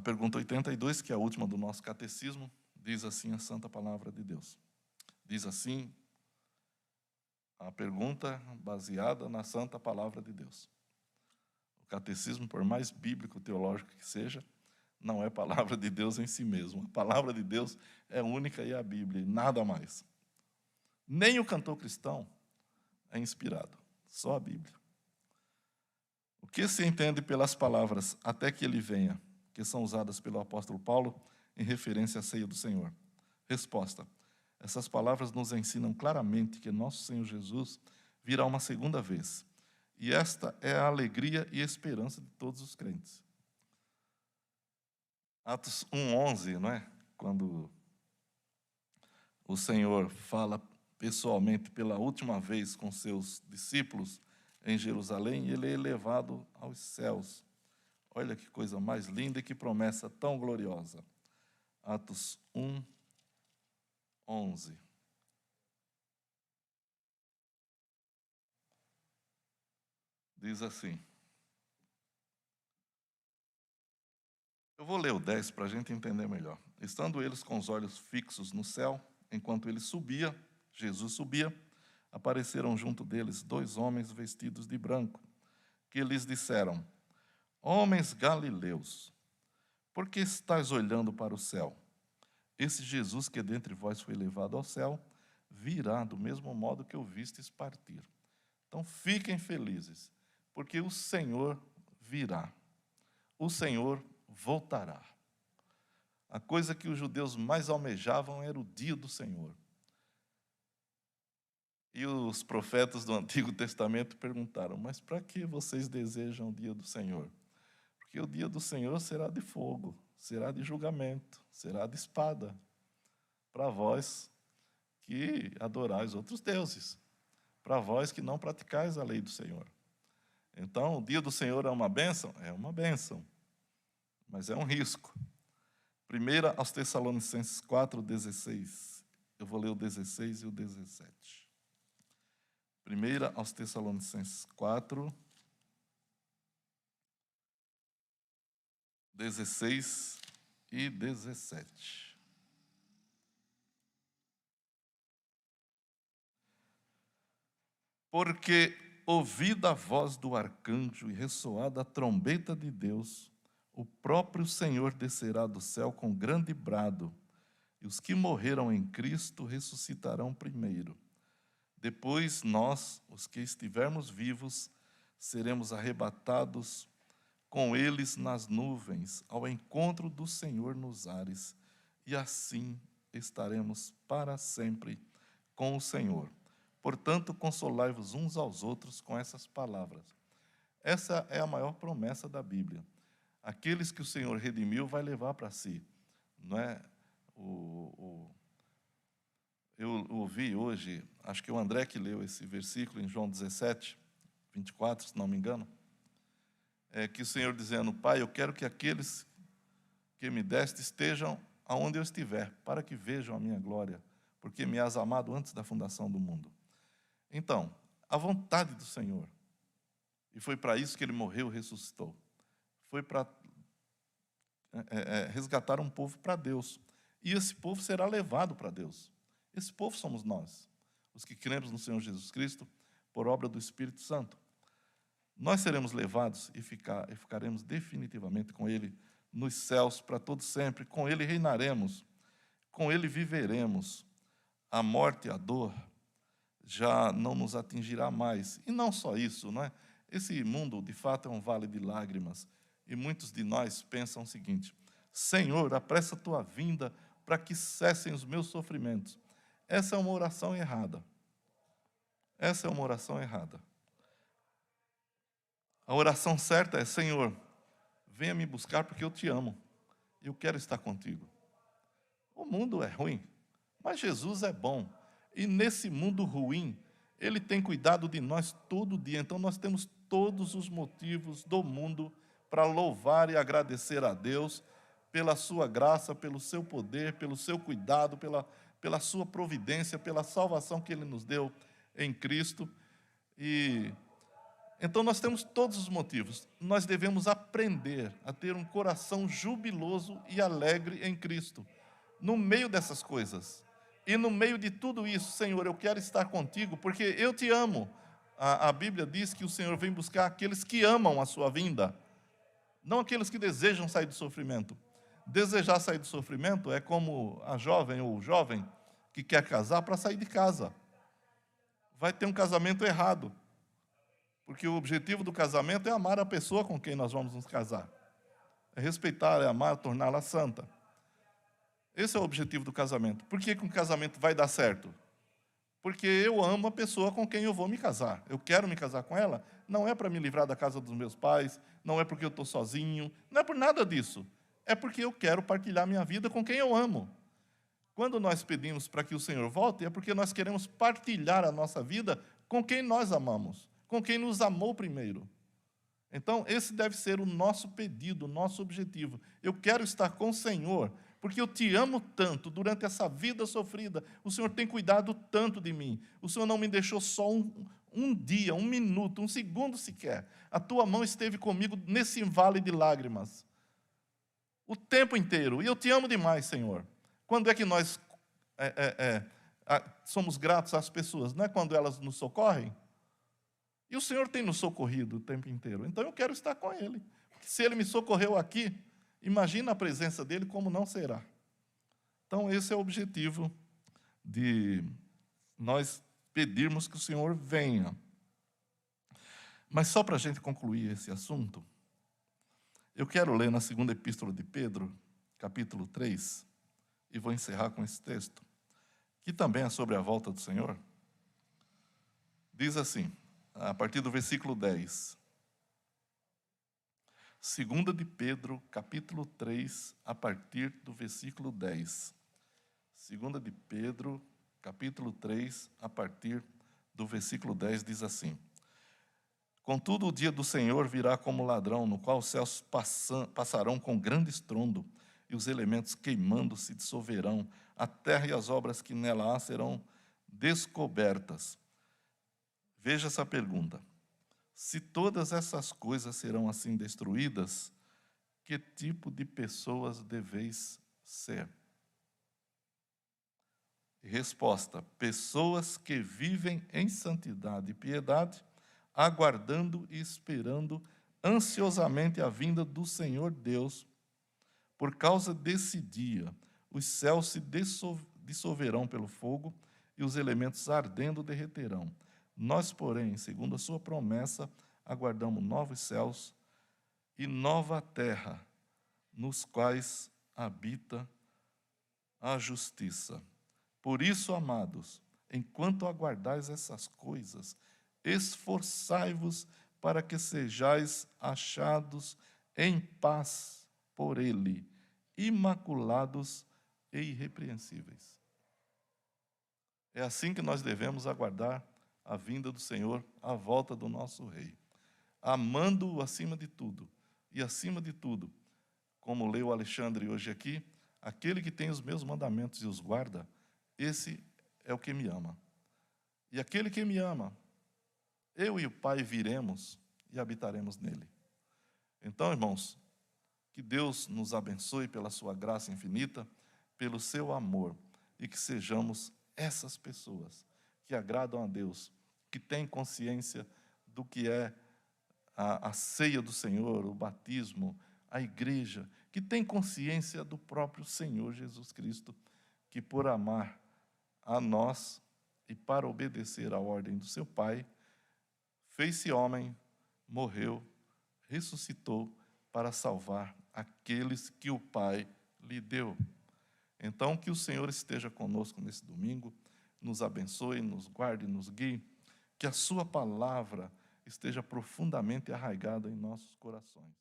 pergunta 82, que é a última do nosso catecismo, diz assim a Santa Palavra de Deus. Diz assim a pergunta baseada na Santa Palavra de Deus. O catecismo, por mais bíblico, teológico que seja, não é palavra de Deus em si mesmo. A palavra de Deus é única e é a Bíblia, e nada mais. Nem o cantor cristão é inspirado, só a Bíblia. O que se entende pelas palavras até que ele venha, que são usadas pelo apóstolo Paulo em referência à ceia do Senhor? Resposta: essas palavras nos ensinam claramente que nosso Senhor Jesus virá uma segunda vez. E esta é a alegria e esperança de todos os crentes. Atos 1:11, não é? Quando o Senhor fala pessoalmente pela última vez com seus discípulos em Jerusalém, ele é elevado aos céus. Olha que coisa mais linda e que promessa tão gloriosa. Atos 1:11. Diz assim. Eu vou ler o 10 para a gente entender melhor. Estando eles com os olhos fixos no céu, enquanto ele subia, Jesus subia, apareceram junto deles 2 homens vestidos de branco, que lhes disseram: Homens galileus, por que estáis olhando para o céu? Esse Jesus que dentre vós foi levado ao céu, virá do mesmo modo que o vistes partir. Então fiquem felizes, porque o Senhor virá. O Senhor voltará. A coisa que os judeus mais almejavam era o dia do Senhor. E os profetas do Antigo Testamento perguntaram: mas para que vocês desejam o dia do Senhor? Porque o dia do Senhor será de fogo, será de julgamento, será de espada, para vós que adorais outros deuses, para vós que não praticais a lei do Senhor. Então, o dia do Senhor é uma bênção? É uma bênção, mas é um risco. 1 aos Tessalonicenses 4:16. Eu vou ler o 16 e o 17. 1 aos Tessalonicenses 4, 16 e 17. Porque, ouvida a voz do arcanjo e ressoada a trombeta de Deus, o próprio Senhor descerá do céu com grande brado, e os que morreram em Cristo ressuscitarão primeiro. Depois nós, os que estivermos vivos, seremos arrebatados com eles nas nuvens, ao encontro do Senhor nos ares, e assim estaremos para sempre com o Senhor. Portanto, consolai-vos uns aos outros com essas palavras. Essa é a maior promessa da Bíblia. Aqueles que o Senhor redimiu vai levar para si. Não é? Eu ouvi hoje, acho que o André que leu esse versículo em João 17, 24, se não me engano, que o Senhor dizendo: Pai, eu quero que aqueles que me deste estejam aonde eu estiver, para que vejam a minha glória, porque me has amado antes da fundação do mundo. Então, a vontade do Senhor, e foi para isso que ele morreu e ressuscitou, foi para resgatar um povo para Deus, e esse povo será levado para Deus. Esse povo somos nós, os que cremos no Senhor Jesus Cristo, por obra do Espírito Santo. Nós seremos levados e ficaremos definitivamente com Ele nos céus para todo sempre. Com Ele reinaremos, com Ele viveremos. A morte e a dor já não nos atingirá mais. E não só isso, não é? Esse mundo, de fato, é um vale de lágrimas. E muitos de nós pensam o seguinte: Senhor, apressa a tua vinda para que cessem os meus sofrimentos. Essa é uma oração errada. Essa é uma oração errada. A oração certa é: Senhor, venha me buscar porque eu te amo. Eu quero estar contigo. O mundo é ruim, mas Jesus é bom. E nesse mundo ruim, Ele tem cuidado de nós todo dia. Então nós temos todos os motivos do mundo para louvar e agradecer a Deus pela sua graça, pelo seu poder, pelo seu cuidado, pela sua providência, pela salvação que Ele nos deu em Cristo. E Então nós temos todos os motivos. Nós devemos aprender a ter um coração jubiloso e alegre em Cristo, no meio dessas coisas. E no meio de tudo isso, Senhor, eu quero estar contigo, porque eu te amo. A Bíblia diz que o Senhor vem buscar aqueles que amam a sua vinda, não aqueles que desejam sair do sofrimento. Desejar sair do sofrimento é como a jovem ou o jovem que quer casar para sair de casa. Vai ter um casamento errado, porque o objetivo do casamento é amar a pessoa com quem nós vamos nos casar. É respeitar, é amar, torná-la santa. Esse é o objetivo do casamento. Por que um casamento vai dar certo? Porque eu amo a pessoa com quem eu vou me casar. Eu quero me casar com ela. Não é para me livrar da casa dos meus pais, não é porque eu estou sozinho, não é por nada disso. É porque eu quero partilhar minha vida com quem eu amo. Quando nós pedimos para que o Senhor volte, é porque nós queremos partilhar a nossa vida com quem nós amamos, com quem nos amou primeiro. Então, esse deve ser o nosso pedido, o nosso objetivo. Eu quero estar com o Senhor, porque eu te amo tanto durante essa vida sofrida. O Senhor tem cuidado tanto de mim. O Senhor não me deixou só um dia, um minuto, um segundo sequer. A tua mão esteve comigo nesse vale de lágrimas o tempo inteiro. E eu te amo demais, Senhor. Quando é que nós somos gratos às pessoas? Não é quando elas nos socorrem? E o Senhor tem nos socorrido o tempo inteiro. Então eu quero estar com Ele. Porque se Ele me socorreu aqui, imagina a presença dEle como não será. Então esse é o objetivo de nós pedirmos que o Senhor venha. Mas só para a gente concluir esse assunto, eu quero ler na segunda epístola de Pedro, capítulo 3, e vou encerrar com esse texto, que também é sobre a volta do Senhor. Diz assim, a partir do versículo 10. Segunda de Pedro, capítulo 3, a partir do versículo 10. Segunda de Pedro, capítulo 3, a partir do versículo 10, diz assim: Contudo, o dia do Senhor virá como ladrão, no qual os céus passarão com grande estrondo, e os elementos queimando se dissolverão, a terra e as obras que nela há serão descobertas. Veja essa pergunta. Se todas essas coisas serão assim destruídas, que tipo de pessoas deveis ser? Resposta: pessoas que vivem em santidade e piedade, aguardando e esperando ansiosamente a vinda do Senhor Deus. Por causa desse dia, os céus se dissolverão pelo fogo e os elementos ardendo derreterão. Nós, porém, segundo a sua promessa, aguardamos novos céus e nova terra, nos quais habita a justiça. Por isso, amados, enquanto aguardais essas coisas, esforçai-vos para que sejais achados em paz por Ele, imaculados e irrepreensíveis. É assim que nós devemos aguardar a vinda do Senhor, a volta do nosso Rei, amando-o acima de tudo, e acima de tudo, como leu Alexandre hoje aqui, aquele que tem os meus mandamentos e os guarda, esse é o que me ama. E aquele que me ama, eu e o Pai viremos e habitaremos nele. Então, irmãos, que Deus nos abençoe pela sua graça infinita, pelo seu amor, e que sejamos essas pessoas que agradam a Deus, que têm consciência do que é a ceia do Senhor, o batismo, a igreja, que têm consciência do próprio Senhor Jesus Cristo, que por amar a nós e para obedecer à ordem do seu Pai, fez-se homem, morreu, ressuscitou para salvar aqueles que o Pai lhe deu. Então, que o Senhor esteja conosco nesse domingo, nos abençoe, nos guarde, nos guie, que a sua palavra esteja profundamente arraigada em nossos corações.